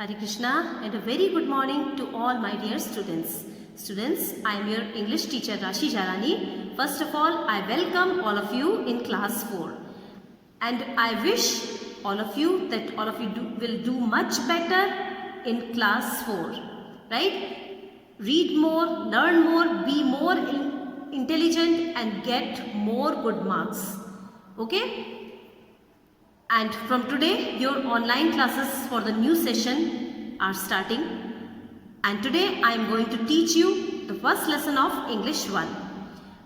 Hare Krishna and a very good morning to all my dear students. Students, I am your English teacher Rashi Jarani. First of all, I welcome all of you in class 4. And I wish all of you that all of you will do much better in class 4. Right? Read more, learn more, be more intelligent and get more good marks. Okay? And from today, your online classes for the new session are starting. And today I am going to teach you the first lesson of English 1.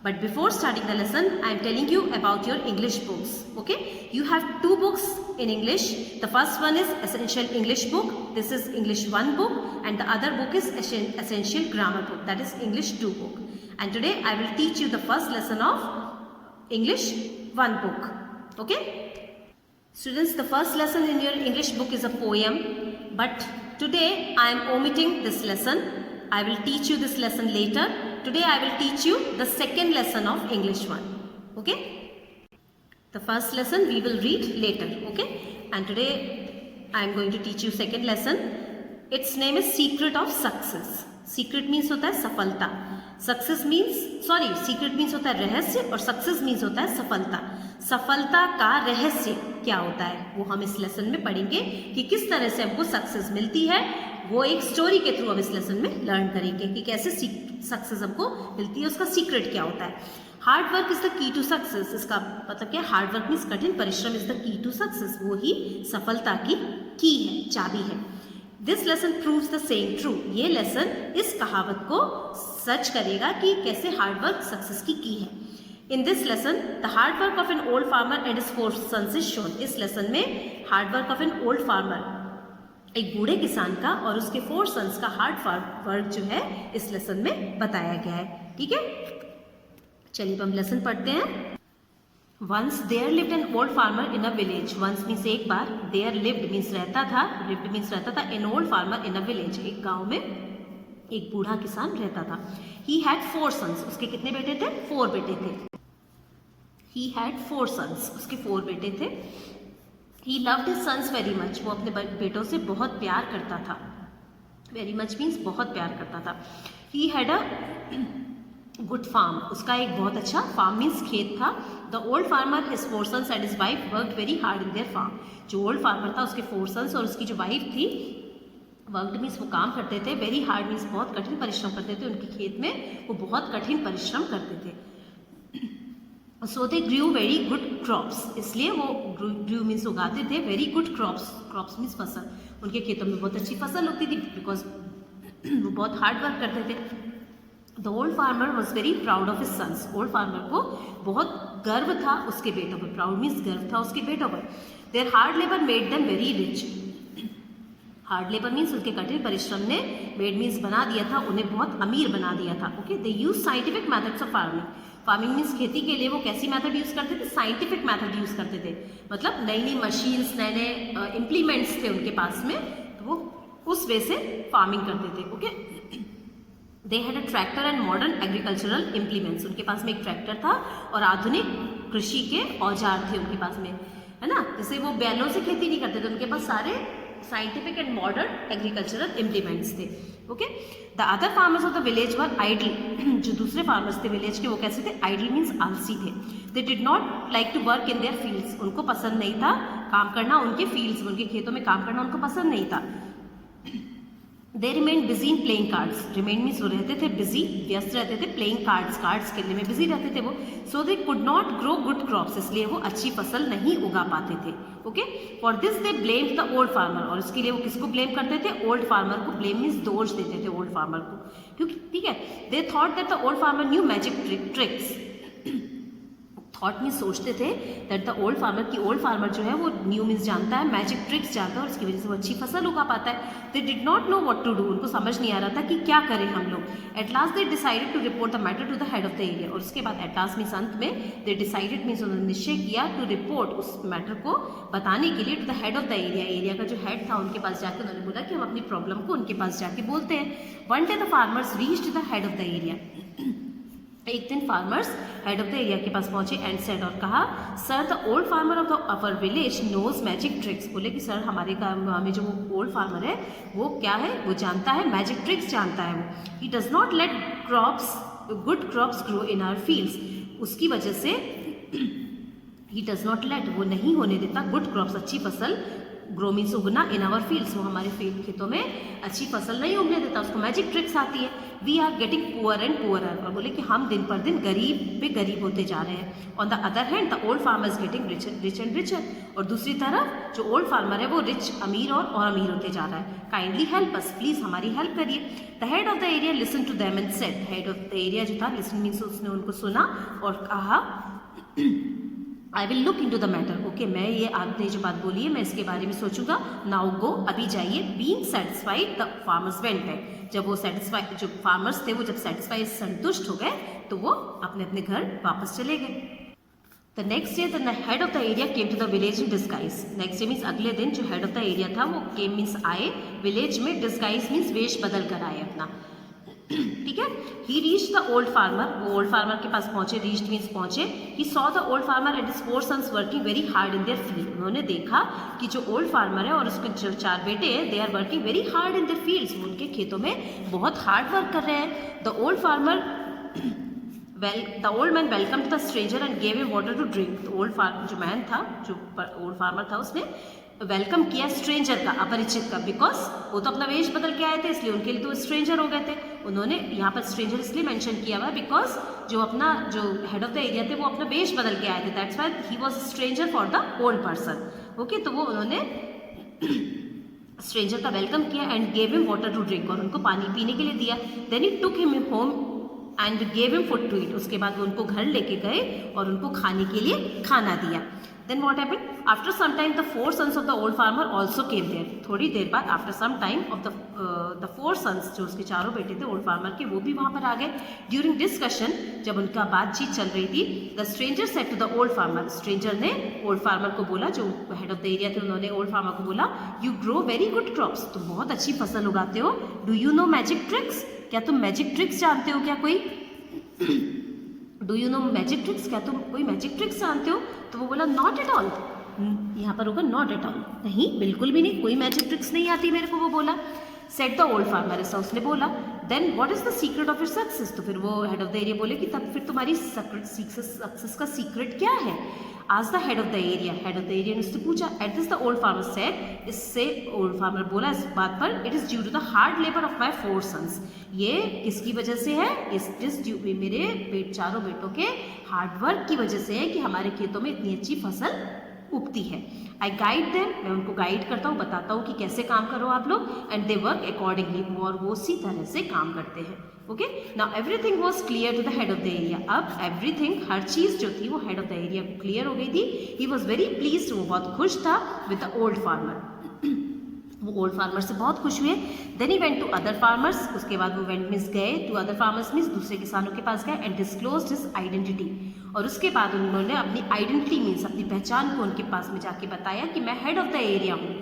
But before starting the lesson, I am telling you about your English books. Okay? You have 2 books in English. The first one is Essential English book. This is English 1 book. And the other book is Essential Grammar book. That is English 2 book. And today I will teach you the first lesson of English 1 book. Okay? Students, the first lesson in your English book is a poem, but today I am omitting this lesson. I will teach you this lesson later. Today I will teach you the second lesson of English 1. Okay? The first lesson we will read later. Okay? And today I am going to teach you second lesson. Its name is Secret of Success. Secret means होता है सफलता. Success means, secret means होता है रहस्य और success means होता है सफलता. सफलता का रहस्य क्या होता है वो हम इस लेसन में पढ़ेंगे कि किस तरह से हमको सक्सेस मिलती है. वो एक स्टोरी के थ्रू हम इस लेसन में लर्न करेंगे कि कैसे सक्सेस हमको मिलती है, उसका सीक्रेट क्या होता है. Hard work is the key to success. इसका मतलब क्या? हार्ड वर्क मीन्स कठिन परिश्रम is the key to success. वो ही सफलता की है, चाबी है. This lesson proves the same true. ये लेसन इस कहावत को सच करेगा कि कैसे हार्ड वर्क सक्सेस की है. In this lesson, the hard work of an old farmer and his 4 sons is shown. इस लेसन में hard work of an old farmer, एक बूढ़े किसान का और उसके 4 सन्स का हार्ड वर्क जो है इस लेसन में बताया गया है. ठीक है, चलिए हम लेसन पढ़ते हैं. Once there lived an old farmer in a village. Once means एक बार, there lived means रहता था, lived means रहता था, an old farmer in a village. एक गाँव में एक बूढ़ा किसान रहता था. He had 4 sons. उसके कितने बेटे थे? 4 बेटे थे. He had 4 sons. उसके 4 बेटे थे. He loved his sons very much. वो अपने बेटों से बहुत प्यार करता था. Very much means बहुत प्यार करता था. He had a good farm. उसका एक बहुत अच्छा farm means खेत था. The old farmer, his 4 sons and his wife worked very hard in their farm. जो old farmer था उसके 4 sons और उसकी जो wife थी, वर्कड मीन्स वो काम करते थे, वेरी हार्ड मीन्स बहुत कठिन परिश्रम करते थे. उनके खेत में वो बहुत कठिन परिश्रम करते थे. सो दे ग्रू वेरी गुड क्रॉप्स. इसलिए वो ग्रू मीन्स उगाते थे very good crops. Crops means फसल. उनके खेतों में बहुत अच्छी फसल होती थी बिकॉज वो बहुत हार्ड वर्क करते थे. The old farmer was very proud of his sons. Old farmer को बहुत गर्व था उसके बेटों पर. प्राउड मीन्स गर्व था उसके बेटों पर. There hard labour made them very rich. Hard labour means उनके कठिन परिश्रम ने, मेड मीन्स बना दिया था, उन्हें बहुत अमीर बना दिया था. Okay, they use scientific methods of farming. Farming means खेती के लिए वो कैसी मेथड यूज़ करते थे? साइंटिफिक मेथड यूज़ करते थे. मतलब नई नई मशीन्स, नए नए इम्प्लीमेंट्स थे उनके पास में, तो वो उस वे से फार्मिंग करते थे. Okay, they had a tractor and modern agricultural implements. उनके पास में एक ट्रैक्टर था और आधुनिक कृषि के औजार थे उनके पास में, है ना. जैसे वो बैलों से खेती नहीं करते थे, उनके पास सारे scientific and modern agricultural implements थे. Okay, the other farmers of the village were idle. जो दूसरे फार्मर्स थे विलेज के वो कैसे थे? आइडल मीन्स आलसी थे. They did not like to work in their fields. उनको पसंद नहीं था काम करना उनके फील्ड्स में, उनके खेतों में काम करना उनको पसंद नहीं था. They remain busy in playing cards. Remain means वो रहते थे बिजी, व्यस्त रहते थे, प्लेइंग कार्ड्स खेलने में बिजी रहते थे वो. So they could not grow good crops. इसलिए वो अच्छी फसल नहीं उगा पाते थे. Okay, for this they blamed the old farmer. और इसके लिए वो किसको ब्लेम करते थे? ओल्ड फार्मर को. ब्लेम मीन्स दोष देते थे ओल्ड फार्मर को, क्योंकि ठीक है, they thought that the old farmer knew magic tricks. Thought means सोचते थे दैट द ओल्ड फार्मर की ओल्ड फार्मर जो है वो न्यू मीन्स जानता है, मैजिक ट्रिक्स जानता है और इसकी वजह से वो अच्छी फसल उगा पाता है. They did not know what to do. उनको समझ नहीं आ रहा था कि क्या करें हम लोग. At last they decided to report the matter to the head of the area. और उसके बाद एट लास्ट मीन्स अंत में, दे डिसाइडेड मीन्स उन्होंने निश्चय किया टू रिपोर्ट, उस मैटर को बताने के लिए, to the head of the area. Area का जो हेड था उनके पास जाकर उन्होंने बोला कि हम अपनी प्रॉब्लम को उनके पास जाके बोलते हैं. One day the farmers reached the head of the area. एक दिन farmers head of the area के पास पहुंचे एंड सेड और कहा, sir the old farmer of our village knows magic tricks. बोले कि सर हमारे गाँव में जो वो ओल्ड फार्मर है वो क्या है, वो जानता है, मैजिक ट्रिक्स जानता है वो। He does not let good crops grow in our fields. उसकी वजह से ही डज नॉट लेट, वो नहीं होने देता, गुड क्रॉप्स, अच्छी फसल, grow means Ugna, in our fields, वो हमारे फील्ड खेतों में अच्छी फसल नहीं उगने देता, उसको मैजिक ट्रिक्स आती है। We are getting poor and poorer, और बोले कि हम दिन पर दिन गरीब पे गरीब होते जा रहे हैं। On the other hand the old farmer is getting rich and richer, और दूसरी तरफ जो ओल्ड फार्मर है वो रिच, अमीर और अमीर होते जा रहा है। काइंडली हेल्प अस, प्लीज हमारी हेल्प करिए। The head of the area listen to them and said, head of the area जो था, लिसन मीन्स उसने उनको सुना और कहा, I will look into the matter, okay मैं ये आपने जो बात बोली है मैं इसके बारे में सोचूंगा। नाउ गो, अभी जाइए। Being satisfied the farmers went back, जब वो सेटिस्फाइड, जो फार्मर्स थे वो जब सेटिस्फाइड, संतुष्ट हो गए तो वो अपने अपने घर वापस चले गए। The next day the head of the area came to the village in disguise. Next day means अगले दिन जो हेड ऑफ द एरिया था वो केम मीन्स आए विलेज में, डिस्गाइज मीन्स वेश बदल कर आए अपना, ठीक है। He reach the old farmer, वो ओल्ड फार्मर के पास पहुंचे, रीच्ड मीन्स पहुंचे। He saw the old farmer and his 4 sons working very hard in their field. उन्होंने देखा कि जो ओल्ड फार्मर है और उसके जो 4 बेटे हैं, they are working very hard in their fields, वो उनके खेतों में बहुत हार्ड वर्क कर रहे हैं। The old farmer the old man welcome the stranger and gave him water to drink. तो ओल्ड फार्मर जो मैन था, जो ओल्ड फार्मर था, उसने वेलकम किया स्ट्रेंजर का, अपरिचित का, बिकॉज वो तो अपना वेश बदल के आए थे, इसलिए उनके लिए तो स्ट्रेंजर हो गए थे। उन्होंने यहाँ पर स्ट्रेंजर इसलिए मेंशन किया हुआ बिकॉज जो अपना जो हेड ऑफ द एरिया थे वो अपना वेश बदल के आए थे, that's why he was stranger for the old person, okay. तो वो उन्होंने स्ट्रेंजर का वेलकम किया and gave him water to drink, और उनको पानी पीने के लिए दिया। Then he took him home and gave him food to eat, उसके बाद वो उनको घर लेके गए और उनको खाने के लिए खाना दिया। Then what happened? After some time, the 4 sons of the old farmer also came there. थोड़ी देर बाद after some time of the 4 sons, जो उसके चारों बेटे थे old farmer के, वो भी वहाँ पर आ गए। During discussion, जब उनका बातचीत चल रही थी, the stranger said to the old farmer, stranger ने old farmer को बोला, जो head of the area थे, उन्होंने old farmer को बोला, you grow very good crops, तुम बहुत अच्छी फसल उगाते हो। Do you know magic tricks? क्या तुम मैजिक ट्रिक्स जानते हो क्या कोई? Do you know magic tricks, क्या तुम कोई मैजिक ट्रिक्स जानते हो? तो वो बोला नॉट एट ऑल, यहाँ पर होगा नॉट एट ऑल, नहीं बिल्कुल भी नहीं, कोई मैजिक ट्रिक्स नहीं आती मेरे को, वो बोला। सेट द ओल्ड फार्मर, ऐसा उसने बोला। Then what is the secret of your success, तो फिर वो हेड ऑफ द एरिया बोले कि तब फिर तुम्हारी सक्सेस का सीक्रेट क्या है? आज the head of the area, head of the area ने उससे पूछा। At this the old farmer said, इससे ओल्ड फार्मर बोला इस बात पर, it is due to the hard labour of my 4 sons, ये किसकी वजह से है? इट इज ड्यू, मेरे चारों बेटों के हार्ड वर्क की वजह से है कि हमारे खेतों में इतनी अच्छी फसल उगती है। आई गाइड देम, मैं उनको गाइड करता हूँ, बताता हूँ कि कैसे काम करो आप लोग, एंड दे वर्क अकॉर्डिंगली, और वो उसी तरह से काम करते हैं, okay. Now everything was clear to the head of the area, अब एवरीथिंग, हर चीज़ जो थी वो हेड ऑफ द एरिया को क्लियर हो गई थी। ही वॉज वेरी प्लीज्ड, वो बहुत खुश था विद द ओल्ड फार्मर, वो ओल्ड फार्मर से बहुत खुश हुए। Then he went to other farmers, उसके बाद वो वेंट मीन्स गए टू अदर फार्मर्स मीन्स दूसरे किसानों के पास गए, एंड डिस्क्लोज्ड हिज आइडेंटिटी, और उसके बाद उन्होंने अपनी आइडेंटिटी मीन्स अपनी पहचान को उनके पास में जाके बताया कि मैं हेड ऑफ द एरिया हूँ।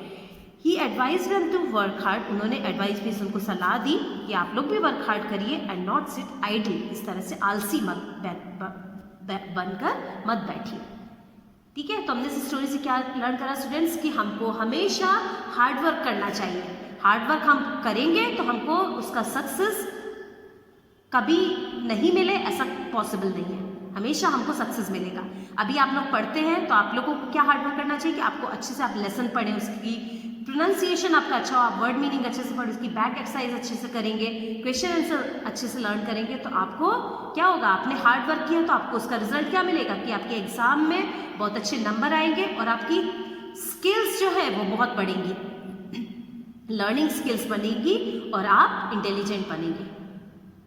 He advise them to work hard, उन्होंने एडवाइस मीन्स उनको सलाह दी कि आप लोग भी वर्क हार्ड करिए, एंड नॉट सिट आइडल, इस तरह से आलसी बनकर मत बैठिए, ठीक है। तो हमने इस स्टोरी से क्या लर्न करा स्टूडेंट्स, कि हमको हमेशा हार्ड वर्क करना चाहिए। हार्ड वर्क हम करेंगे तो हमको उसका सक्सेस कभी नहीं मिले ऐसा पॉसिबल नहीं है, हमेशा हमको सक्सेस मिलेगा। अभी आप लोग पढ़ते हैं तो आप लोगों को क्या हार्ड वर्क करना चाहिए कि आपको अच्छे से आप लेसन पढ़ें, उसकी प्रोनाउंसिएशन आपका अच्छा हो, आप वर्ड मीनिंग अच्छे से पढ़ें, उसकी बैक एक्सरसाइज अच्छे से करेंगे, क्वेश्चन आंसर अच्छे से लर्न करेंगे, तो आपको क्या होगा, आपने हार्ड वर्क किया तो आपको उसका रिजल्ट क्या मिलेगा कि आपके एग्जाम में बहुत अच्छे नंबर आएंगे और आपकी स्किल्स जो है वो बहुत बढ़ेंगी, लर्निंग स्किल्स बनेगी और आप इंटेलिजेंट बनेंगे,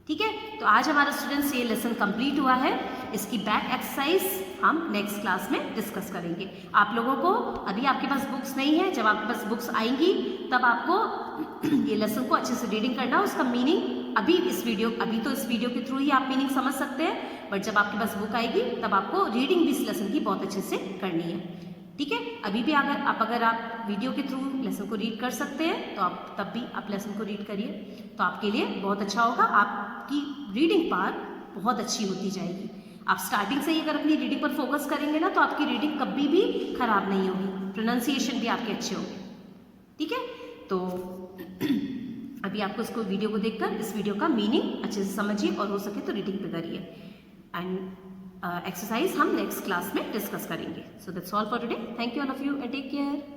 ठीक है। तो आज हमारा स्टूडेंट्स ये लेसन कंप्लीट हुआ है, इसकी बैक एक्सरसाइज हम नेक्स्ट क्लास में डिस्कस करेंगे। आप लोगों को अभी आपके पास बुक्स नहीं है, जब आपके पास बुक्स आएंगी तब आपको ये लेसन को अच्छे से रीडिंग करना, उसका मीनिंग अभी तो इस वीडियो के थ्रू ही आप मीनिंग समझ सकते हैं, बट जब आपके पास बुक आएगी तब आपको रीडिंग भी इस लेसन की बहुत अच्छे से करनी है, ठीक है। अभी भी अगर आप वीडियो के थ्रू लेसन को रीड कर सकते हैं तो आप तब भी आप लेसन को रीड करिए, तो आपके लिए बहुत अच्छा होगा, आपकी रीडिंग पावर बहुत अच्छी होती जाएगी। आप स्टार्टिंग से ही अगर अपनी रीडिंग पर फोकस करेंगे ना तो आपकी रीडिंग कभी भी खराब नहीं होगी, प्रोनाउंसिएशन भी आपके अच्छे होंगे। ठीक है, तो अभी आपको इसको वीडियो को देखकर इस वीडियो का मीनिंग अच्छे से समझिए और हो सके तो रीडिंग पे करिए। एंड एक्सरसाइज हम नेक्स्ट क्लास में डिस्कस करेंगे। So that's all for today. Thank you all of you and take care.